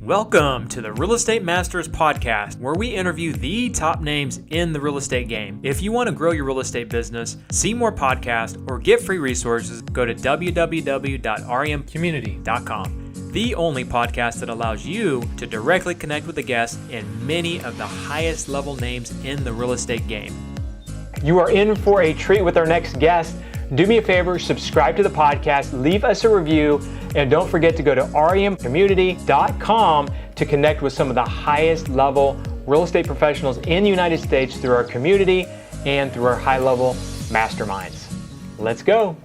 Welcome to the Real Estate Masters Podcast, where we interview the top names in the real estate game. If you want to grow your real estate business, see more podcasts, or get free resources, go to www.remcommunity.com. The only podcast that allows you to directly connect with the guests and many of the highest level names in the real estate game. You are in for a treat with our next guest. Do me a favor, subscribe to the podcast, leave us a review, and don't forget to go to remcommunity.com to connect with some of the highest level real estate professionals in the United States through our community and through our high level masterminds. Let's go.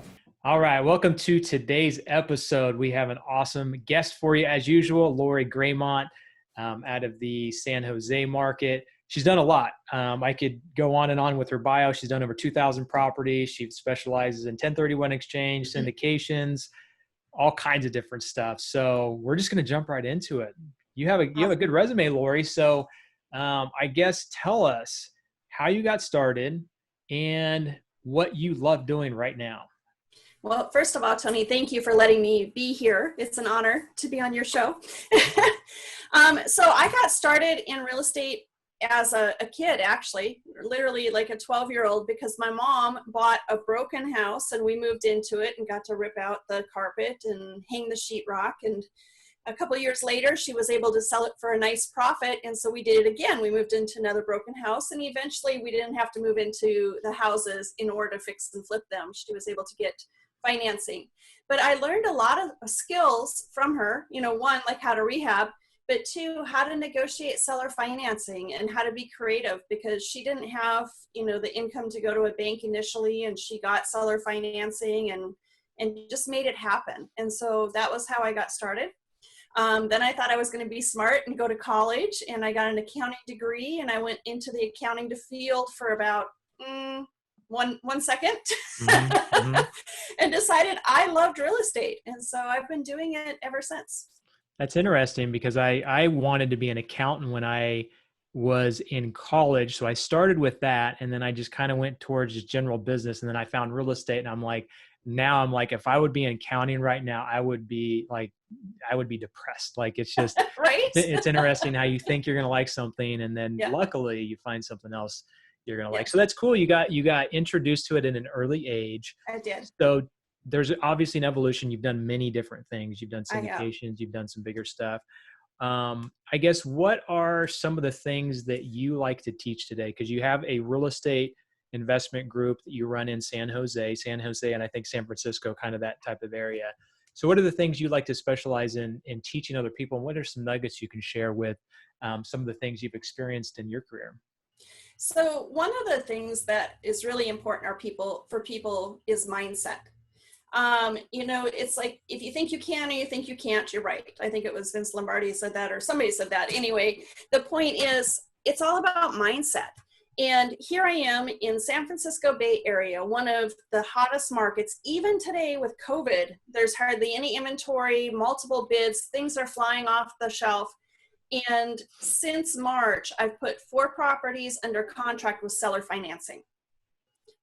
All right, welcome to today's episode. We have an awesome guest for you as usual, Lori Greymont out of the San Jose market. She's done a lot. I could go on and on with her bio. She's done over 2,000 properties. She specializes in 1031 exchange, syndications, all kinds of different stuff. So we're just going to jump right into it. You have a good resume, Lori. So I guess tell us how you got started and what you love doing right now. Well, first of all, Tony, thank you for letting me be here. It's an honor to be on your show. So I got started in real estate as a kid, actually, literally like a 12-year-old, because my mom bought a broken house and we moved into it and got to rip out the carpet and hang the sheetrock. And a couple of years later, she was able to sell it for a nice profit. And so we did it again. We moved into another broken house, and eventually we didn't have to move into the houses in order to fix and flip them. She was able to get financing. But I learned a lot of skills from her, one, like how to rehab, but two, how to negotiate seller financing and how to be creative, because she didn't have, the income to go to a bank initially, and she got seller financing and just made it happen. And so that was how I got started. Then I thought I was going to be smart and go to college, and I got an accounting degree, and I went into the accounting field for about one second and decided I loved real estate. And so I've been doing it ever since. That's interesting, because I wanted to be an accountant when I was in college. So I started with that, and then I just kind of went towards just general business. And then I found real estate, and I'm like, if I would be in accounting right now, I would be depressed. Like, it's just, right. It's interesting how you think you're going to like something, and then luckily you find something else you're going to like. So that's cool. You got introduced to it at an early age. I did. So there's obviously an evolution. You've done many different things. You've done syndications, you've done some bigger stuff. I guess, what are some of the things that you like to teach today? Because you have a real estate investment group that you run in San Jose, and I think San Francisco, kind of that type of area. So what are the things you like to specialize in teaching other people? And what are some nuggets you can share with some of the things you've experienced in your career? So one of the things that is really important for people is mindset. It's like, if you think you can or you think you can't, you're right. I think it was Vince Lombardi said that, or somebody said that. Anyway, the point is, it's all about mindset. And here I am in San Francisco Bay Area, one of the hottest markets. Even today with COVID, there's hardly any inventory, multiple bids, things are flying off the shelf. And since March, I've put 4 properties under contract with seller financing.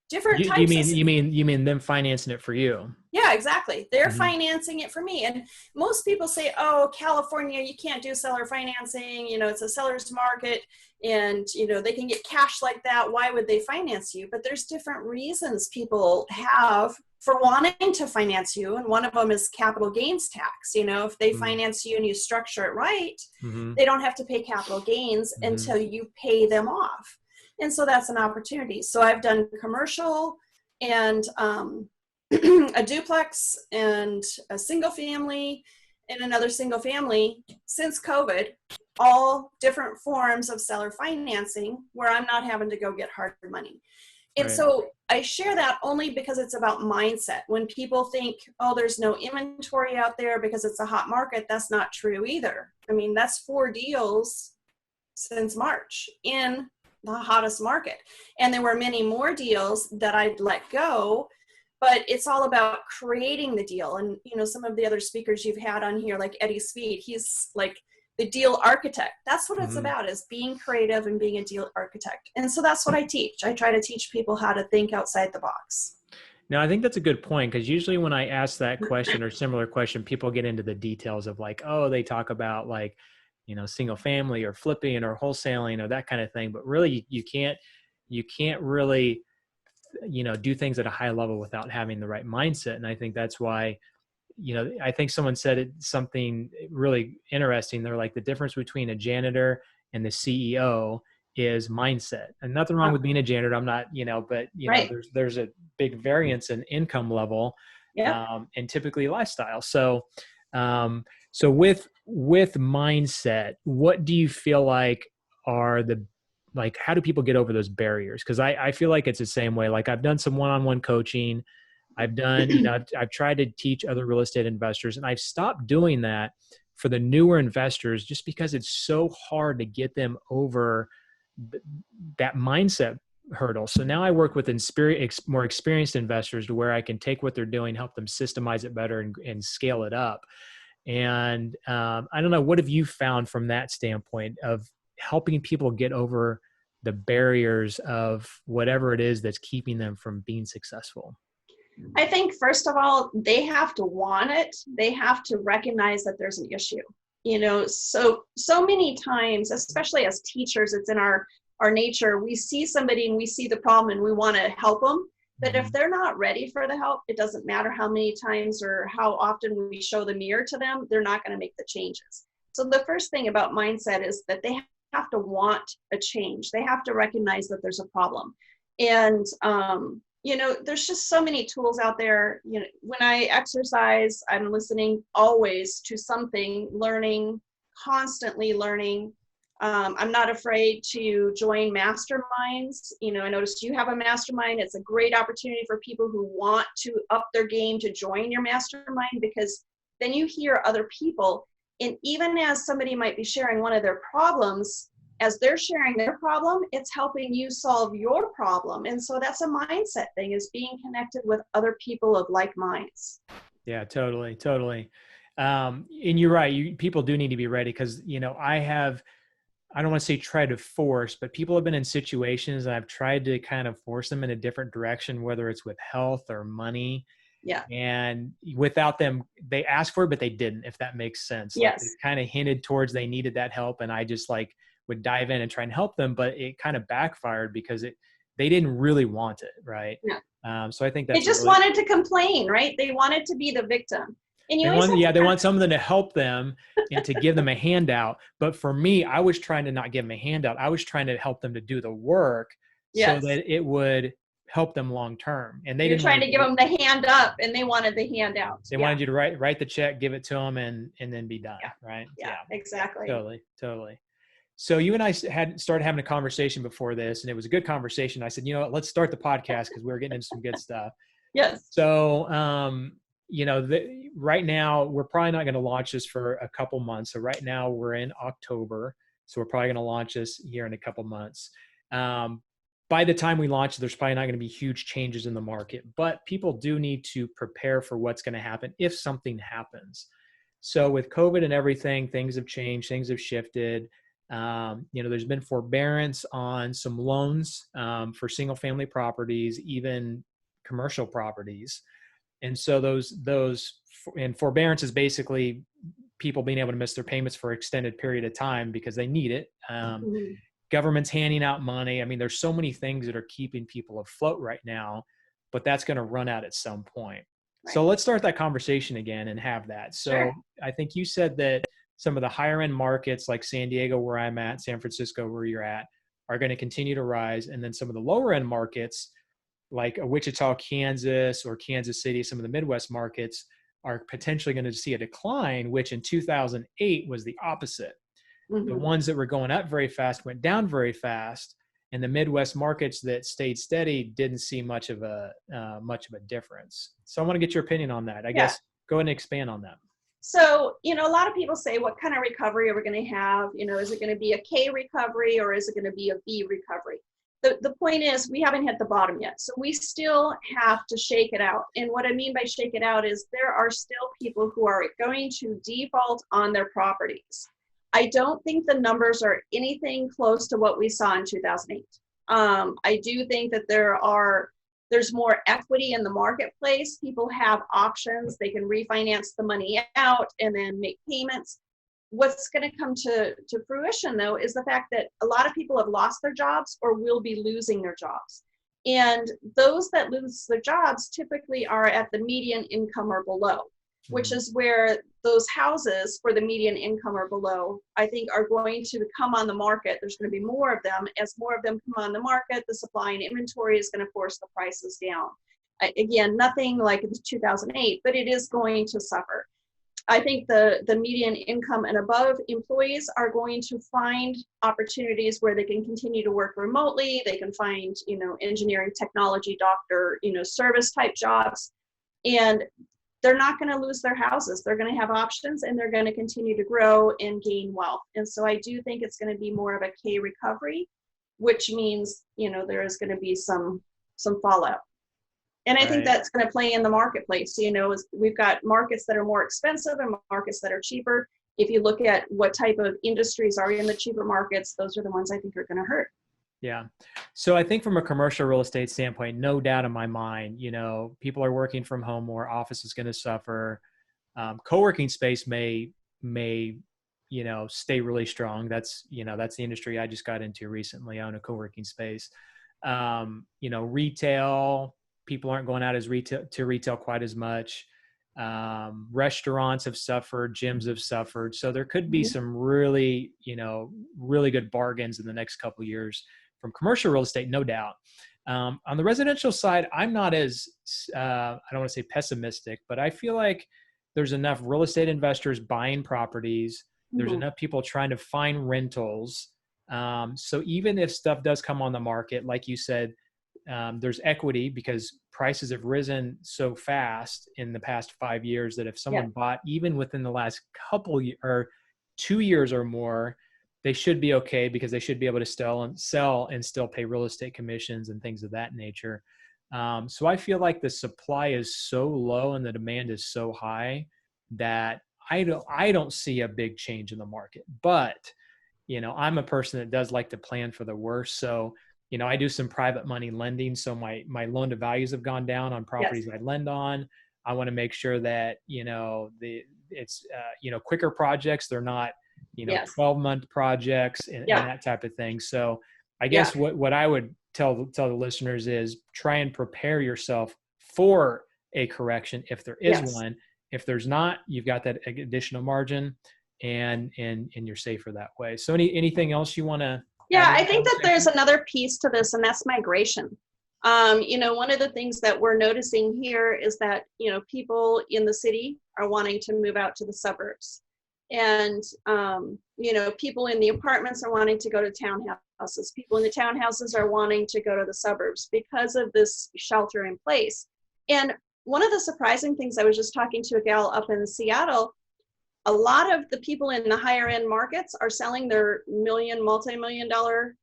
Different types. You mean them financing it for you? Yeah, exactly. They're financing it for me. And most people say, oh, California, you can't do seller financing. It's a seller's market, and, they can get cash like that. Why would they finance you? But there's different reasons people have for wanting to finance you. And one of them is capital gains tax. If they finance you and you structure it right, they don't have to pay capital gains until you pay them off. And so that's an opportunity. So I've done commercial and a duplex and a single family and another single family since COVID, all different forms of seller financing where I'm not having to go get hard money. And so I share that only because it's about mindset. When people think, oh, there's no inventory out there because it's a hot market, that's not true either. I mean, that's 4 deals since March in the hottest market. And there were many more deals that I'd let go, but it's all about creating the deal. And, some of the other speakers you've had on here, like Eddie Speed, he's like the deal architect. That's what it's about, is being creative and being a deal architect. And so that's what I teach. I try to teach people how to think outside the box. Now, I think that's a good point, because usually when I ask that question or similar question, people get into the details of like, oh, they talk about like single family or flipping or wholesaling or that kind of thing. But really you can't really, do things at a high level without having the right mindset. And I think that's why, I think someone said something really interesting. They're like, the difference between a janitor and the CEO is mindset. And nothing wrong with being a janitor. I'm not, but Right. there's a big variance in income level, and typically lifestyle. So, so with mindset, what do you feel like are how do people get over those barriers? Cause I feel like it's the same way. Like I've done some one-on-one coaching. I've done, I've tried to teach other real estate investors, and I've stopped doing that for the newer investors just because it's so hard to get them over that mindset hurdle. So now I work with more experienced investors to where I can take what they're doing, help them systemize it better and scale it up. And I don't know, what have you found from that standpoint of helping people get over the barriers of whatever it is that's keeping them from being successful? I think, first of all, they have to want it. They have to recognize that there's an issue. So many times, especially as teachers, it's in our nature. We see somebody and we see the problem and we want to help them. But if they're not ready for the help, it doesn't matter how many times or how often we show the mirror to them, they're not going to make the changes. So the first thing about mindset is that they have to want a change. They have to recognize that there's a problem. And, there's just so many tools out there. When I exercise, I'm listening always to something, learning, constantly learning. I'm not afraid to join masterminds. I noticed you have a mastermind. It's a great opportunity for people who want to up their game to join your mastermind, because then you hear other people. And even as somebody might be sharing one of their problems, as they're sharing their problem, it's helping you solve your problem. And so that's a mindset thing, is being connected with other people of like minds. Yeah, totally. And you're right. People do need to be ready, because, I don't want to say try to force, but people have been in situations and I've tried to kind of force them in a different direction, whether it's with health or money. Yeah. And without them, they asked for it, but they didn't, if that makes sense. Yes. Like, it kind of hinted towards they needed that help. And I just would dive in and try and help them, but it kind of backfired because they didn't really want it. Right. Yeah. So I think that's they just wanted to complain, right? They wanted to be the victim. And they want something to help them and to give them a handout. But for me, I was trying to not give them a handout. I was trying to help them to do the work so that it would help them long term. And You're trying to give them the hand up, and they wanted the handout. They wanted you to write the check, give it to them, and then be done. Yeah. Right? Yeah, exactly. Totally. So you and I had started having a conversation before this, and it was a good conversation. I said, let's start the podcast because we were getting into some good stuff. Yes. So, right now we're probably not going to launch this for a couple months. So right now we're in October. So we're probably going to launch this here in a couple months. By the time we launch, there's probably not going to be huge changes in the market, but people do need to prepare for what's going to happen if something happens. So with COVID and everything, things have changed, things have shifted. There's been forbearance on some loans for single family properties, even commercial properties. And so and forbearance is basically people being able to miss their payments for an extended period of time because they need it. Government's handing out money. I mean, there's so many things that are keeping people afloat right now, but that's going to run out at some point. Right. So let's start that conversation again and have that. So sure. I think you said that some of the higher end markets like San Diego, where I'm at, San Francisco, where you're at, are going to continue to rise. And then some of the lower end markets like Wichita, Kansas, or Kansas City, some of the Midwest markets are potentially going to see a decline, which in 2008 was the opposite. Mm-hmm. The ones that were going up very fast went down very fast, and the Midwest markets that stayed steady didn't see much of a difference. So I want to get your opinion on that. I guess go ahead and expand on that. So, a lot of people say, what kind of recovery are we going to have? Is it going to be a K recovery or is it going to be a V recovery? The point is we haven't hit the bottom yet. So we still have to shake it out. And what I mean by shake it out is there are still people who are going to default on their properties. I don't think the numbers are anything close to what we saw in 2008. I do think that there's more equity in the marketplace. People have options. They can refinance the money out and then make payments. what's going to come to fruition, though, is the fact that a lot of people have lost their jobs or will be losing their jobs. And those that lose their jobs typically are at the median income or below, which is where those houses for the median income or below, I think, are going to come on the market. There's going to be more of them. As more of them come on the market, the supply and inventory is going to force the prices down. Again, nothing like 2008, but it is going to suffer. I think the median income and above employees are going to find opportunities where they can continue to work remotely. They can find, engineering, technology, doctor, service type jobs. And they're not going to lose their houses. They're going to have options, and they're going to continue to grow and gain wealth. And so I do think it's going to be more of a K recovery, which means, there is going to be some fallout. And I think that's going to play in the marketplace. We've got markets that are more expensive and markets that are cheaper. If you look at what type of industries are in the cheaper markets, those are the ones I think are going to hurt. Yeah. So I think from a commercial real estate standpoint, no doubt in my mind, people are working from home more, office is going to suffer. Co-working space may, stay really strong. That's the industry I just got into recently. I own a co-working space. Retail, people aren't going out to retail quite as much. Restaurants have suffered, gyms have suffered. So there could be some really, really good bargains in the next couple of years from commercial real estate, no doubt. On the residential side, I'm not as, I don't want to say pessimistic, but I feel like there's enough real estate investors buying properties. There's enough people trying to find rentals. So even if stuff does come on the market, like you said, there's equity because prices have risen so fast in the past 5 years that if someone bought even within the last couple or 2 years or more, they should be okay because they should be able to sell and still pay real estate commissions and things of that nature. So I feel like the supply is so low and the demand is so high that I don't see a big change in the market. But, I'm a person that does like to plan for the worst. So I do some private money lending. So my loan to values have gone down on properties I lend on. I want to make sure that, it's quicker projects. They're not, 12-month projects and that type of thing. So I guess what I would tell the listeners is try and prepare yourself for a correction if there is one. If there's not, you've got that additional margin and you're safer that way. So anything else you want to? Yeah, I think that there's another piece to this, and that's migration. One of the things that we're noticing here is that, people in the city are wanting to move out to the suburbs. And, people in the apartments are wanting to go to townhouses. People in the townhouses are wanting to go to the suburbs because of this shelter in place. And one of the surprising things, I was just talking to a gal up in Seattle, a lot of the people in the higher end markets are selling their multi-million dollar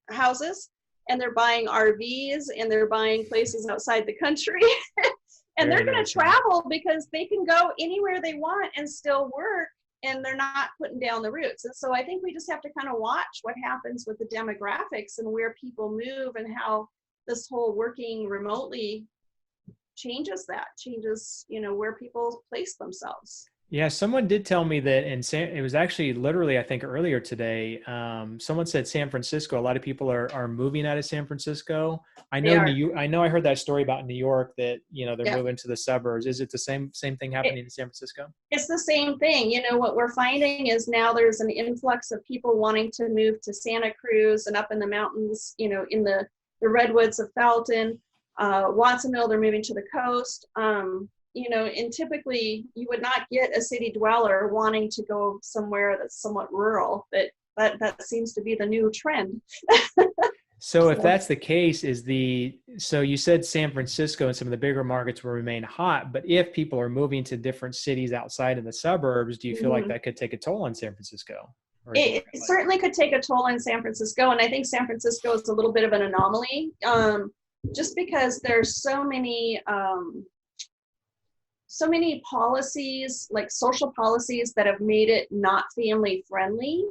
houses, and they're buying RVs and they're buying places outside the country. And they're going to travel because they can go anywhere they want and still work, and they're not putting down the roots. And so I think we just have to kind of watch what happens with the demographics and where people move and how this whole working remotely changes where people place themselves. Yeah, someone did tell me that it was actually literally, I think earlier today, someone said San Francisco, a lot of people are moving out of San Francisco. I know I heard that story about New York that, they're moving to the suburbs. Is it the same thing happening in San Francisco? It's the same thing. What we're finding is now there's an influx of people wanting to move to Santa Cruz and up in the mountains, in the redwoods of Felton, Watsonville, they're moving to the coast. And typically you would not get a city dweller wanting to go somewhere that's somewhat rural, but that seems to be the new trend. So if that's the case, so you said San Francisco and some of the bigger markets will remain hot, but if people are moving to different cities outside of the suburbs, do you feel like that could take a toll on San Francisco? It certainly could take a toll on San Francisco. And I think San Francisco is a little bit of an anomaly, just because there's so many policies, like social policies, that have made it not family friendly,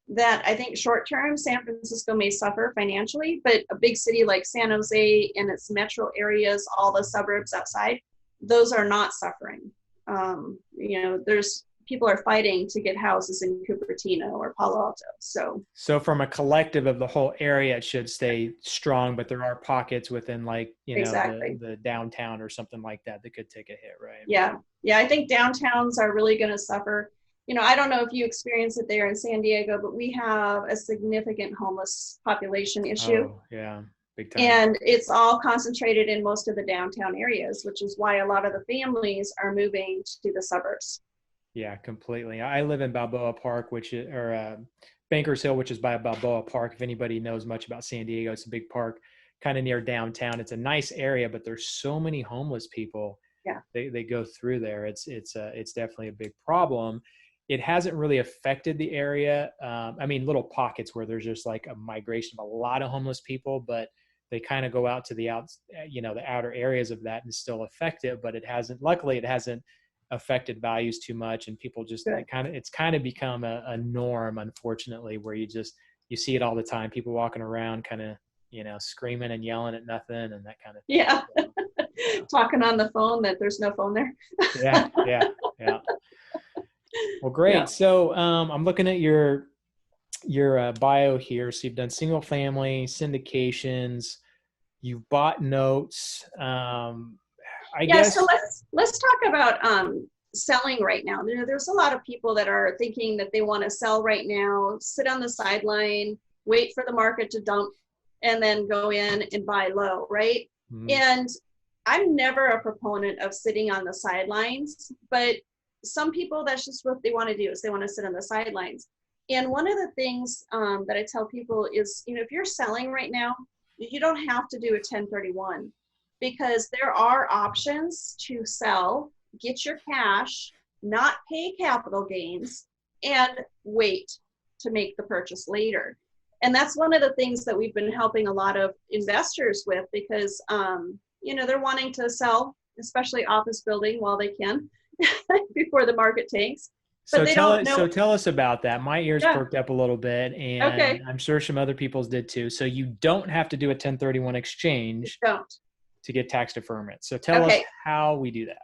that I think short term San Francisco may suffer financially, but a big city like San Jose and its metro areas, all the suburbs outside, those are not suffering. There's people are fighting to get houses in Cupertino or Palo Alto. So from a collective of the whole area, it should stay strong, but there are pockets within like, exactly. the downtown or something like that could take a hit, right? Yeah. Yeah. I think downtowns are really going to suffer. I don't know if you experience it there in San Diego, but we have a significant homeless population issue. Oh, yeah. Big time. And it's all concentrated in most of the downtown areas, which is why a lot of the families are moving to the suburbs. Yeah, completely. I live in Balboa Park, Bankers Hill, which is by Balboa Park. If anybody knows much about San Diego, it's a big park kind of near downtown. It's a nice area, but there's so many homeless people. Yeah. They go through there. It's definitely a big problem. It hasn't really affected the area. Little pockets where there's just like a migration of a lot of homeless people, but they kind of go out to the outer areas of that and still affect it. But luckily it hasn't affected values too much, and people just it's kind of become a norm, unfortunately, where you see it all the time. People walking around kind of, screaming and yelling at nothing and that kind of thing. Yeah. Talking on the phone that there's no phone there. Yeah. Well, great. Yeah. So I'm looking at your bio here. So you've done single family, syndications, you've bought notes. I guess. So let's talk about selling right now. There's a lot of people that are thinking that they want to sell right now, sit on the sideline, wait for the market to dump, and then go in and buy low, right? Mm-hmm. And I'm never a proponent of sitting on the sidelines, but some people, that's just what they want to do, is they want to sit on the sidelines. And one of the things that I tell people is, if you're selling right now, you don't have to do a 1031, because there are options to sell, get your cash, not pay capital gains, and wait to make the purchase later. And that's one of the things that we've been helping a lot of investors with, because they're wanting to sell, especially office building, while they can before the market tanks. But so tell us about that. My ears perked up a little bit, and I'm sure some other people's did too. So you don't have to do a 1031 exchange to get tax deferment. So tell us how we do that.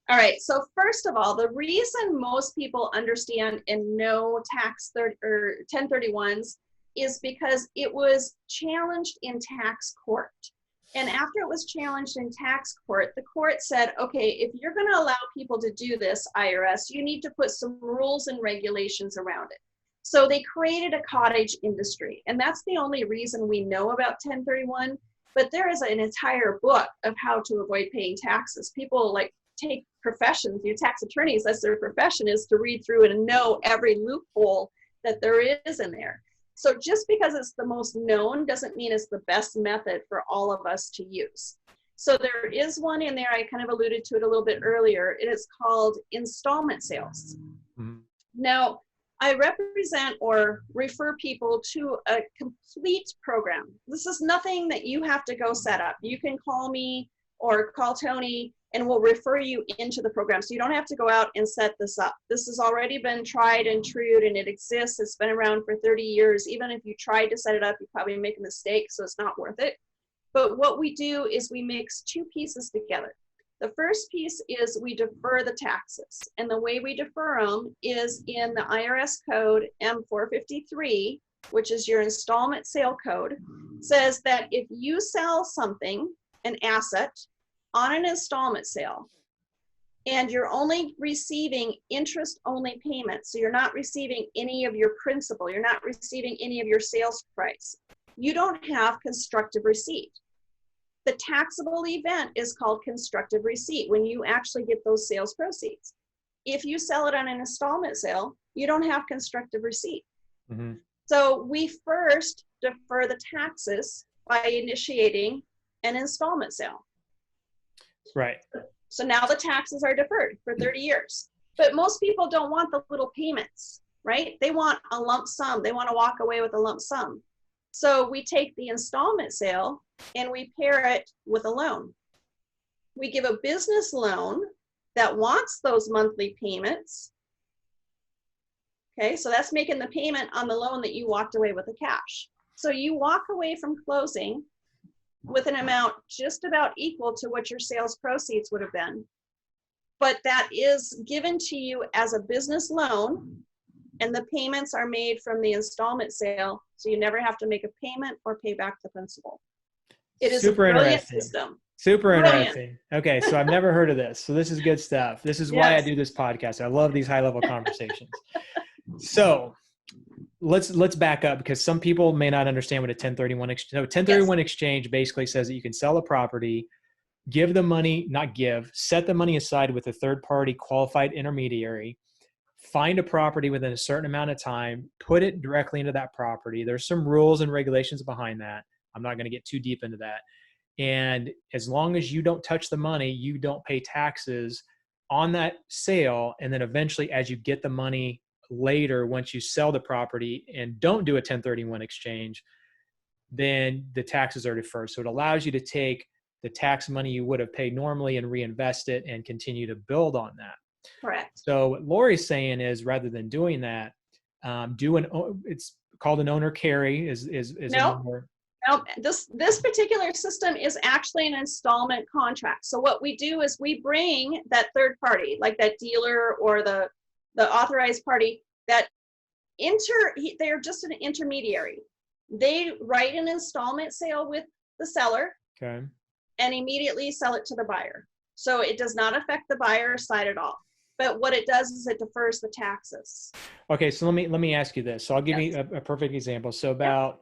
All right. So first of all, the reason most people understand and know 1031s is because it was challenged in tax court. And after it was challenged in tax court, the court said, okay, if you're going to allow people to do this, IRS, you need to put some rules and regulations around it. So they created a cottage industry. And that's the only reason we know about 1031. But there is an entire book of how to avoid paying taxes. People take professions, tax attorneys, that's their profession, is to read through it and know every loophole that there is in there. So just because it's the most known doesn't mean it's the best method for all of us to use. So there is one in there, I kind of alluded to it a little bit earlier. It is called installment sales. Mm-hmm. Now, I represent or refer people to a complete program. This is nothing that you have to go set up. You can call me or call Tony and we'll refer you into the program. So you don't have to go out and set this up. This has already been tried and true, and it exists. It's been around for 30 years. Even if you tried to set it up, you probably make a mistake, so it's not worth it. But what we do is we mix two pieces together. The first piece is we defer the taxes. And the way we defer them is in the IRS code M453, which is your installment sale code, says that if you sell something, an asset, on an installment sale, and you're only receiving interest-only payments, so you're not receiving any of your principal, you're not receiving any of your sales price, you don't have constructive receipt. The taxable event is called constructive receipt when you actually get those sales proceeds. If you sell it on an installment sale, you don't have constructive receipt. Mm-hmm. So we first defer the taxes by initiating an installment sale. Right. So now the taxes are deferred for 30 years. But most people don't want the little payments, right? They want a lump sum. They want to walk away with a lump sum. So we take the installment sale and we pair it with a loan. We give a business loan that wants those monthly payments. Okay, so that's making the payment on the loan that you walked away with the cash. So you walk away from closing with an amount just about equal to what your sales proceeds would have been. but that is given to you as a business loan, and the payments are made from the installment sale, so you never have to make a payment or pay back the principal. It is Super a brilliant interesting. system. Super Brilliant. interesting. Okay, so I've never heard of this. So this is good stuff. This is why I do this podcast. I love these high-level conversations. So let's back up, because some people may not understand what a 1031 exchange. So 1031 exchange basically says that you can sell a property, give the money, set the money aside with a third-party qualified intermediary, find a property within a certain amount of time, put it directly into that property. There's some rules and regulations behind that. I'm not going to get too deep into that. And as long as you don't touch the money, you don't pay taxes on that sale. And then eventually, as you get the money later, once you sell the property and don't do a 1031 exchange, then the taxes are deferred. So it allows you to take the tax money you would have paid normally and reinvest it and continue to build on that. Correct. So what Lori's saying is, rather than doing that, it's called an owner carry. No, this particular system is actually an installment contract. So what we do is we bring that third party, like that dealer or the authorized party, they're just an intermediary. They write an installment sale with the seller, okay, and immediately sell it to the buyer. So it does not affect the buyer's side at all. But what it does is it defers the taxes. Okay, so let me ask you this. So I'll give you a perfect example. So about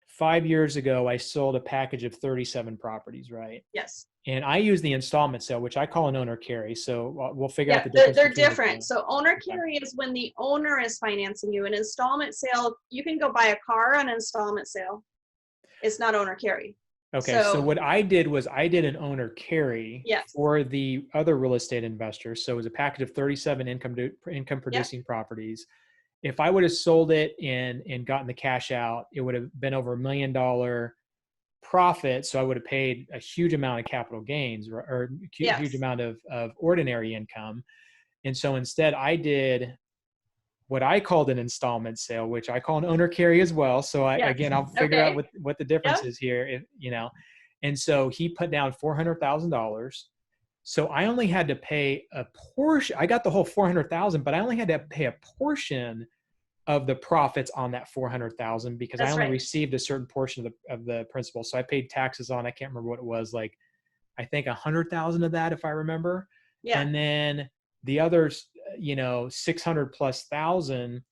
5 years ago, I sold a package of 37 properties, right? Yes. And I use the installment sale, which I call an owner carry. So we'll figure out the difference. They're different. So owner carry is when the owner is financing you. An installment sale, you can go buy a car on an installment sale. It's not owner carry. Okay, so what I did was I did an owner carry for the other real estate investors. So it was a package of 37 income producing properties. If I would have sold it and gotten the cash out, it would have been over $1 million profit. So I would have paid a huge amount of capital gains or huge amount of ordinary income. And so instead I did what I called an installment sale, which I call an owner carry as well. So again, I'll figure out what the difference is here, and so he put down $400,000. So I only had to pay a portion. I got the whole $400,000, but I only had to pay a portion of the profits on that $400,000 because I only received a certain portion of the principal. So I paid taxes on, I can't remember what it was, like I think 100,000 of that, if I remember. Yeah. And then the others, 600 plus thousand,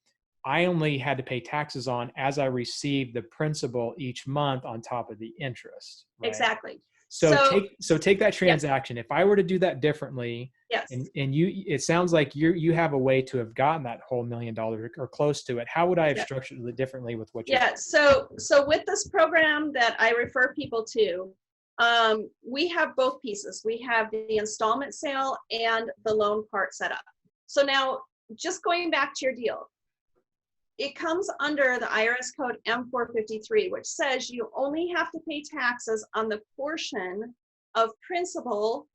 I only had to pay taxes on as I received the principal each month on top of the interest. Right? Exactly. So take that transaction. If I were to do that differently, and it sounds like you have a way to have gotten that whole $1 million or close to it. How would I have structured it differently with what you? Yeah. So with this program that I refer people to, we have both pieces. We have the installment sale and the loan part set up. So now, just going back to your deal, it comes under the IRS code M453, which says you only have to pay taxes on the portion of principal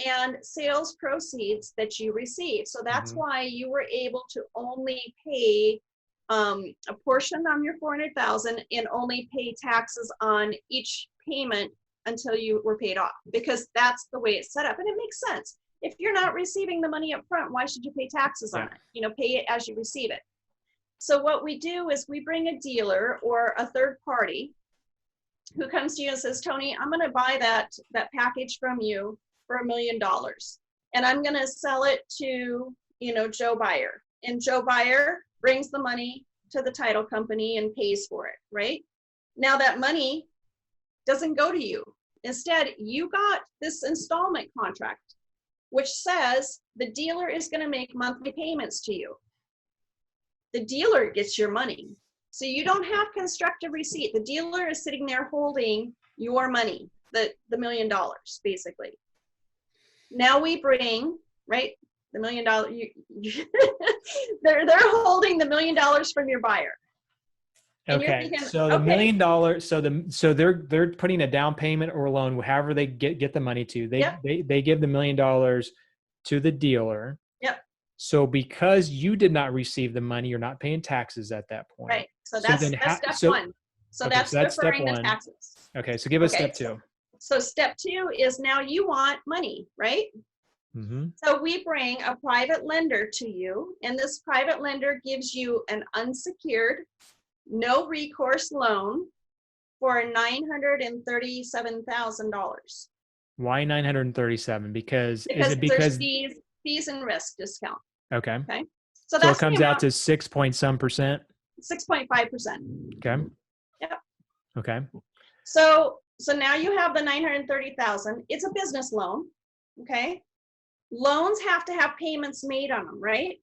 and sales proceeds that you receive. So that's why you were able to only pay a portion on your $400,000 and only pay taxes on each payment until you were paid off, because that's the way it's set up. And it makes sense. If you're not receiving the money up front, why should you pay taxes on it? Pay it as you receive it. So what we do is we bring a dealer or a third party who comes to you and says, Tony, I'm going to buy that package from you for $1 million. And I'm going to sell it to, Joe Buyer. And Joe Buyer brings the money to the title company and pays for it, right? Now that money doesn't go to you. Instead, you got this installment contract, which says the dealer is going to make monthly payments to you. The dealer gets your money. So you don't have to construct a receipt. The dealer is sitting there holding your money, the $1 million, basically. Now we bring, right, the $1 million, they're holding the $1 million from your buyer. And okay. Thinking, so the $1 million, so they're putting a down payment or a loan, however they get the money to. They give the $1 million to the dealer. Yep. So because you did not receive the money, you're not paying taxes at that point. Right. So that's step one. So that's deferring the taxes. Okay. So give us step two. So step two is now you want money, right? Mm-hmm. So we bring a private lender to you, and this private lender gives you an unsecured, no recourse loan for $937,000. Why 937? Is it There's because, fees and risk discount. okay. Okay. So So it that's the comes out amount, to 6 point some percent. 6.5%. Okay. Yep. Okay. So now you have the 930,000. It's a business loan. Okay. Loans have to have payments made on them, right?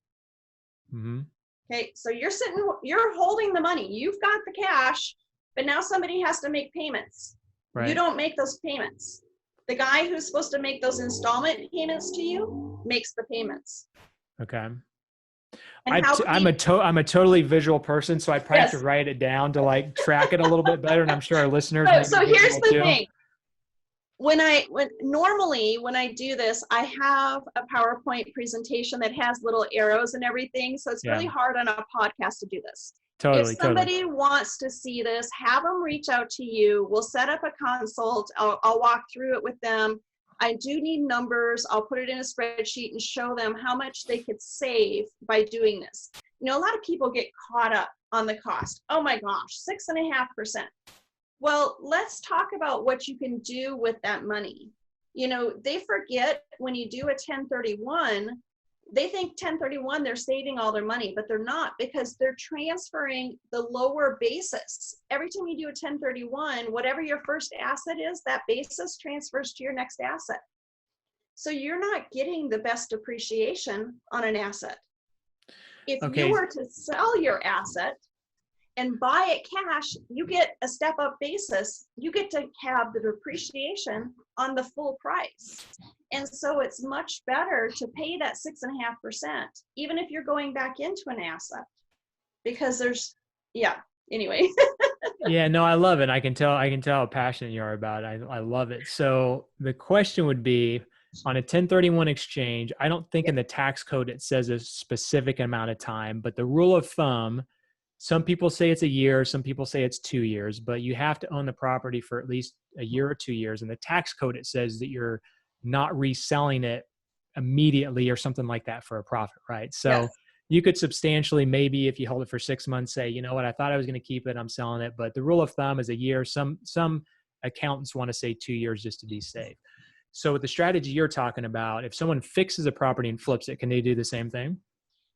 Mm-hmm. Okay. So you're holding the money. You've got the cash, but now somebody has to make payments. Right. You don't make those payments. The guy who's supposed to make those installment payments to you makes the payments. Okay. And I'm a totally visual person, so I probably have to Yes. write it down to like track it a little bit better. And I'm sure our listeners. So here's the thing. Normally when I do this, I have a PowerPoint presentation that has little arrows and everything. So it's really hard on a podcast to do this. Totally. If somebody wants to see this, have them reach out to you. We'll set up a consult. I'll walk through it with them. I do need numbers. I'll put it in a spreadsheet and show them how much they could save by doing this. You know, a lot of people get caught up on the cost. Oh my gosh, 6.5%. Well, let's talk about what you can do with that money. You know, they forget when you do a 1031, they think 1031, they're saving all their money, but they're not, because they're transferring the lower basis. Every time you do a 1031, whatever your first asset is, that basis transfers to your next asset. So you're not getting the best appreciation on an asset. If you were to sell your asset and buy it cash, you get a step up basis. You get to have the depreciation on the full price. And so it's much better to pay that 6.5%, even if you're going back into an asset, because anyway. Yeah, no, I love it. I can tell how passionate you are about it. I love it. So the question would be, on a 1031 exchange, I don't think in the tax code it says a specific amount of time, but the rule of thumb, some people say it's a year, some people say it's 2 years, but you have to own the property for at least a year or 2 years. In the tax code, it says that you're not reselling it immediately or something like that for a profit, right? So you could substantially, maybe if you hold it for 6 months, say, you know what, I thought I was going to keep it, I'm selling it. But the rule of thumb is a year. Some accountants want to say 2 years just to be safe. So with the strategy you're talking about, if someone fixes a property and flips it, can they do the same thing?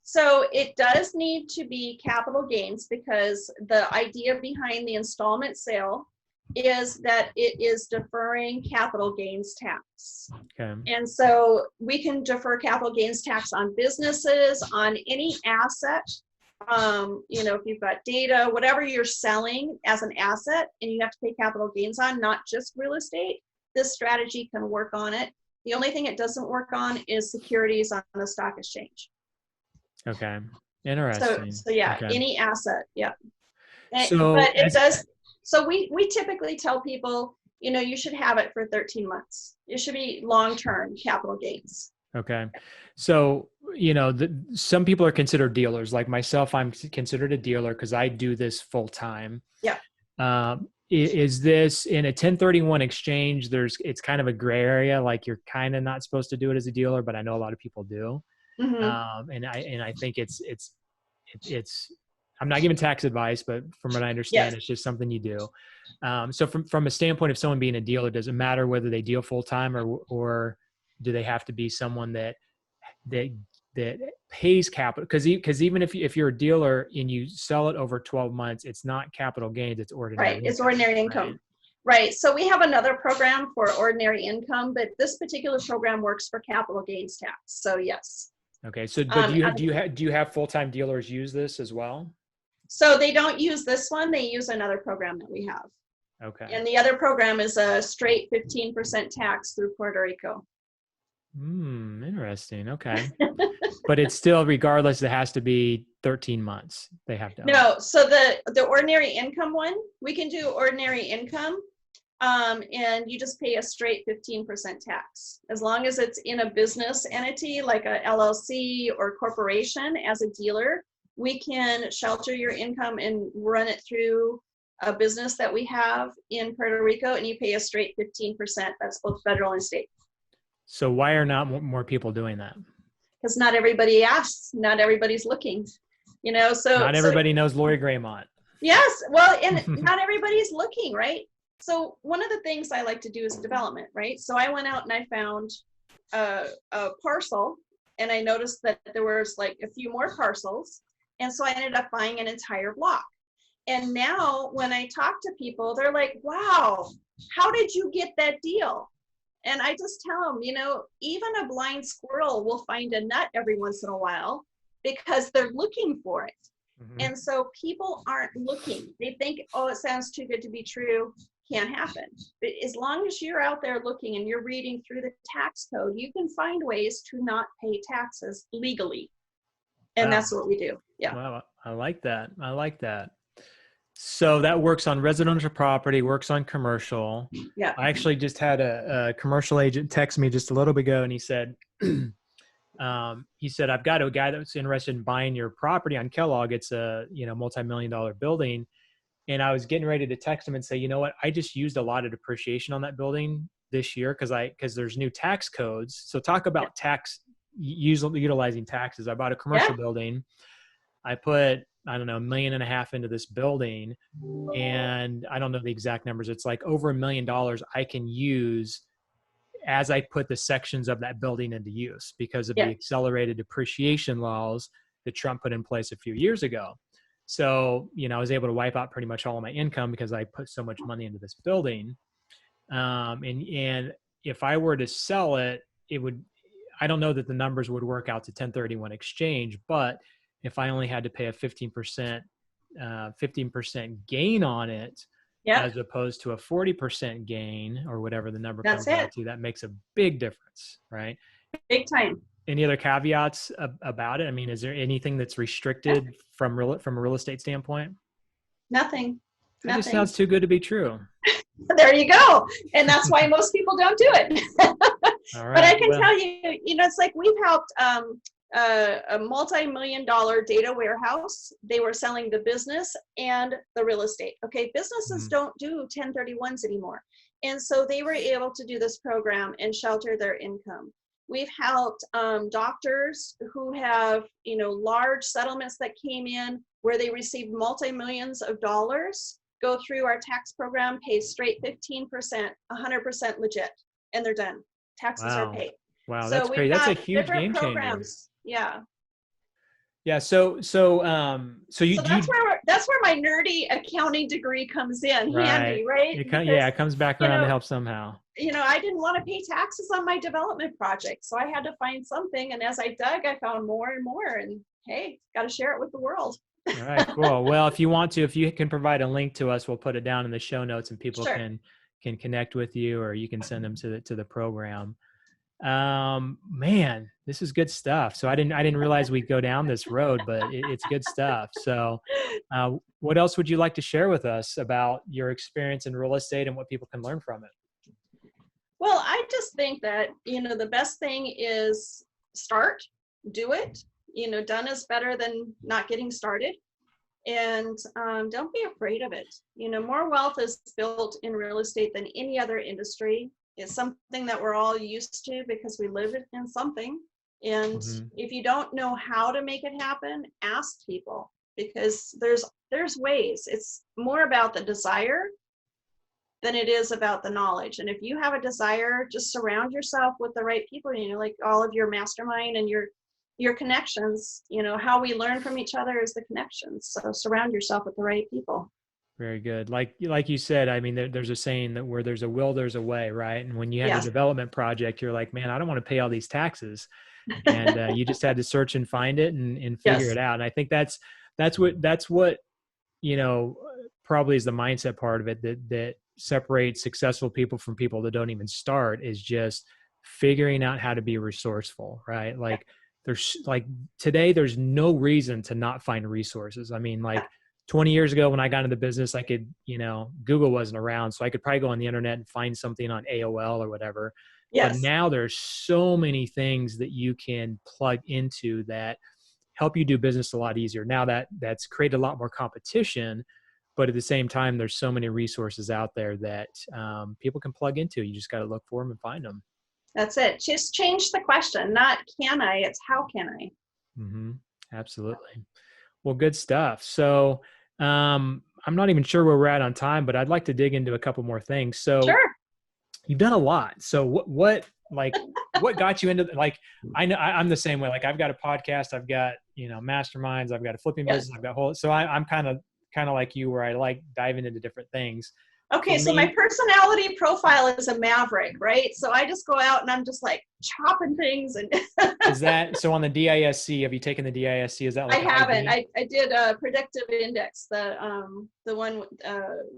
So it does need to be capital gains, because the idea behind the installment sale is that it is deferring capital gains tax. Okay. And so we can defer capital gains tax on businesses, on any asset. You know, if you've got data, whatever you're selling as an asset and you have to pay capital gains on, not just real estate, this strategy can work on it. The only thing it doesn't work on is securities on the stock exchange. Okay. Interesting. So yeah, okay. Any asset. Yeah. So we typically tell people, you know, you should have it for 13 months. It should be long-term capital gains. Okay. So, you know, some people are considered dealers. Like myself, I'm considered a dealer because I do this full time. Yeah. Is this in a 1031 exchange? It's kind of a gray area. Like you're kind of not supposed to do it as a dealer, but I know a lot of people do. Mm-hmm. And I think it's I'm not giving tax advice, but from what I understand, It's just something you do. So from a standpoint of someone being a dealer, does it matter whether they deal full time or do they have to be someone that pays capital? Because even if you're a dealer and you sell it over 12 months, it's not capital gains, it's ordinary Right. income. It's ordinary income. Right. So we have another program for ordinary income, but this particular program works for capital gains tax. So yes. Okay. So do you have full-time dealers use this as well? So they don't use this one. They use another program that we have. Okay. And the other program is a straight 15% tax through Puerto Rico. Interesting. Okay. But it's still, regardless, it has to be 13 months. They have to. No. So the ordinary income one, we can do ordinary income. And you just pay a straight 15% tax. As long as it's in a business entity like a LLC or corporation. As a dealer, we can shelter your income and run it through a business that we have in Puerto Rico, and you pay a straight 15%. That's both federal and state. So why are not more people doing that? Because not everybody asks, not everybody's looking, Not everybody knows Lori Greymont. Yes, well, and not everybody's looking, right? So one of the things I like to do is development, right? So I went out and I found a parcel, and I noticed that there was like a few more parcels, and so I ended up buying an entire block. And now when I talk to people, they're like, wow, how did you get that deal? And I just tell them, even a blind squirrel will find a nut every once in a while because they're looking for it. Mm-hmm. And so people aren't looking. They think, oh, it sounds too good to be true. Can't happen. But as long as you're out there looking and you're reading through the tax code, you can find ways to not pay taxes legally. And wow. That's what we do. Yeah. Wow. I like that. So that works on residential property, works on commercial. Yeah. I actually just had a commercial agent text me just a little bit ago, and he said, I've got a guy that's interested in buying your property on Kellogg. It's a, multi-million-dollar building. And I was getting ready to text him and say, you know what, I just used a lot of depreciation on that building this year because there's new tax codes. So talk about utilizing taxes. I bought a commercial building. I put, $1.5 million into this building, and I don't know the exact numbers. It's like over $1 million I can use as I put the sections of that building into use because of the accelerated depreciation laws that Trump put in place a few years ago. So, I was able to wipe out pretty much all of my income because I put so much money into this building. And if I were to sell it, I don't know that the numbers would work out to 1031 exchange, but if I only had to pay a 15% gain on it, as opposed to a 40% gain or whatever the number comes out to, that makes a big difference, right? Big time. Any other caveats about it? I mean, is there anything that's restricted from a real estate standpoint? Nothing. That just sounds too good to be true. There you go. And that's why most people don't do it. All right, but I can tell you, it's like we've helped a multi-million-dollar data warehouse. They were selling the business and the real estate. Okay, businesses don't do 1031s anymore. And so they were able to do this program and shelter their income. We've helped doctors who have, large settlements that came in where they received multi-millions of dollars, go through our tax program, pay straight 15%, 100% legit, and they're done. Taxes are paid. Wow, that's great. That's a huge game changer. Yeah. Yeah. So that's where my nerdy accounting degree comes in handy, right? It comes back around to help somehow. I didn't want to pay taxes on my development project, so I had to find something. And as I dug, I found more and more. And hey, got to share it with the world. All right, cool. Well, if you can provide a link to us, we'll put it down in the show notes, and people can connect with you, or you can send them to the program. Man, this is good stuff. So I didn't realize we'd go down this road, but it's good stuff. So, what else would you like to share with us about your experience in real estate and what people can learn from it? Well, I just think that, the best thing is start, do it. Done is better than not getting started. And don't be afraid of it. More wealth is built in real estate than any other industry. It's something that we're all used to because we live in something. And if you don't know how to make it happen, ask people, because there's ways. It's more about the desire than it is about the knowledge. And if you have a desire, just surround yourself with the right people, like all of your mastermind and your connections. How we learn from each other is the connections. So surround yourself with the right people. Very good. Like you said, I mean, there's a saying that where there's a will, there's a way, right? And when you have a development project, you're like, man, I don't want to pay all these taxes. And you just had to search and find it and figure it out. And I think that's what, probably is the mindset part of it that separates successful people from people that don't even start, is just figuring out how to be resourceful, right? Like today, there's no reason to not find resources. I mean, 20 years ago when I got into the business, I could, Google wasn't around, so I could probably go on the internet and find something on AOL or whatever. Yes. But now there's so many things that you can plug into that help you do business a lot easier. Now that's created a lot more competition, but at the same time, there's so many resources out there that people can plug into. You just got to look for them and find them. That's it. Just change the question, not can I, it's how can I? Mm-hmm. Absolutely. Well, good stuff. So I'm not even sure where we're at on time, but I'd like to dig into a couple more things. So Sure. you've done a lot. So what got you into, like, I know I'm the same way. Like, I've got a podcast, I've got, masterminds, I've got a flipping business, I've got so I'm kind of like you, where I like diving into different things. Okay, so my personality profile is a maverick, right? So I just go out and I'm just like chopping things. And Is that so? On the DISC, have you taken the DISC? Is that like I haven't. I did a predictive index, the one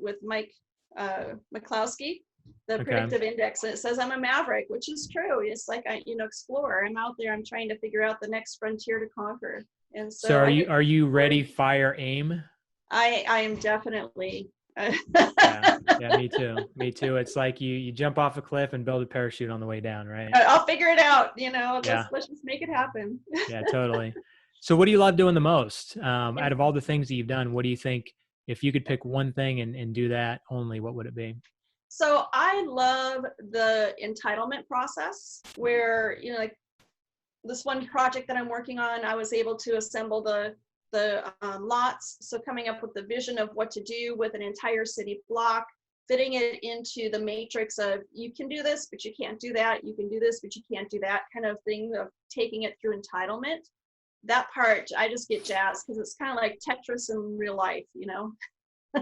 with Mike McCloskey, the predictive index, and it says I'm a maverick, which is true. It's like explorer. I'm out there. I'm trying to figure out the next frontier to conquer. And so are you ready? Fire, aim. I am definitely. Yeah, me too. It's like you jump off a cliff and build a parachute on the way down, right? I'll figure it out. Let's just make it happen. Yeah, totally. So what do you love doing the most? Out of all the things that you've done, what do you think, if you could pick one thing and do that only, what would it be? So I love the entitlement process where, like this one project that I'm working on, I was able to assemble the lots. So coming up with the vision of what to do with an entire city block, fitting it into the matrix of you can do this, but you can't do that. You can do this, but you can't do that kind of thing, of taking it through entitlement. That part, I just get jazzed because it's kind of like Tetris in real life, It's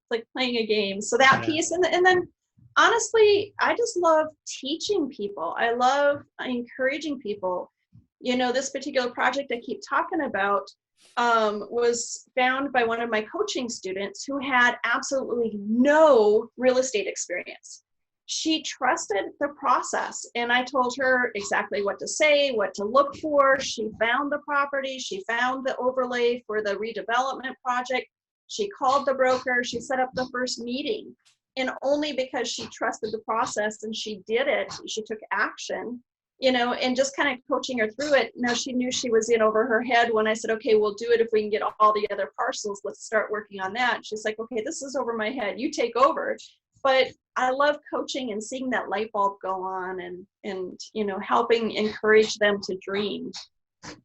like playing a game. So that piece. And then honestly, I just love teaching people. I love encouraging people. This particular project I keep talking about was found by one of my coaching students who had absolutely no real estate experience. She trusted the process, and I told her exactly what to say, what to look for. She found the property, she found the overlay for the redevelopment project. She called the broker, she set up the first meeting, and only because she trusted the process and she did it, she took action. And just kind of coaching her through it. Now she knew she was in over her head when I said, okay, we'll do it if we can get all the other parcels. Let's start working on that. She's like, okay, this is over my head. You take over. But I love coaching and seeing that light bulb go on and helping encourage them to dream.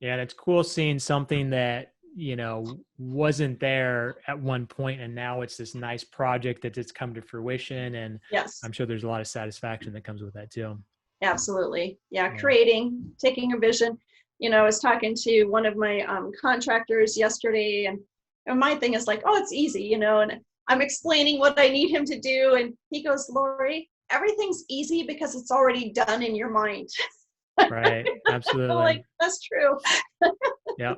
Yeah, and it's cool seeing something that, wasn't there at one point, and now it's this nice project that it's come to fruition. And yes, I'm sure there's a lot of satisfaction that comes with that too. Absolutely. Yeah. Creating, taking a vision. I was talking to one of my contractors yesterday, and my thing is like, oh, it's easy, and I'm explaining what I need him to do. And he goes, Lori, everything's easy because it's already done in your mind. Right. Absolutely. I'm like, that's true. Yeah.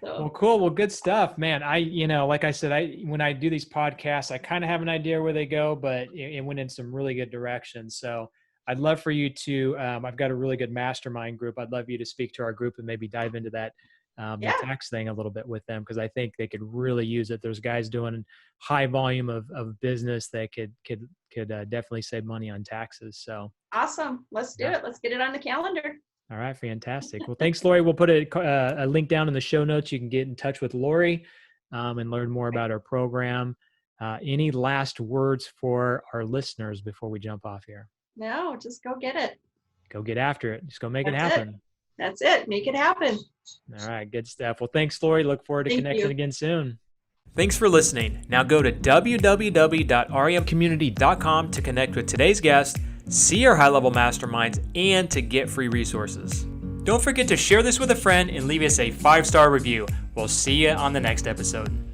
So. Well, cool. Well, good stuff, man. Like I said, when I do these podcasts, I kind of have an idea where they go, but it went in some really good directions. So I'd love for you to, I've got a really good mastermind group. I'd love you to speak to our group and maybe dive into that the tax thing a little bit with them, because I think they could really use it. There's guys doing high volume of business that could definitely save money on taxes. So awesome. Let's do it. Let's get it on the calendar. All right. Fantastic. Well, thanks, Lori. We'll put a link down in the show notes. You can get in touch with Lori and learn more about our program. Any last words for our listeners before we jump off here? No, just go get it. Go get after it. Just go make it happen. That's it. Make it happen. All right. Good stuff. Well, thanks, Lori. Look forward to connecting again soon. Thanks for listening. Now go to www.remcommunity.com to connect with today's guest, see our high-level masterminds, and to get free resources. Don't forget to share this with a friend and leave us a 5-star review. We'll see you on the next episode.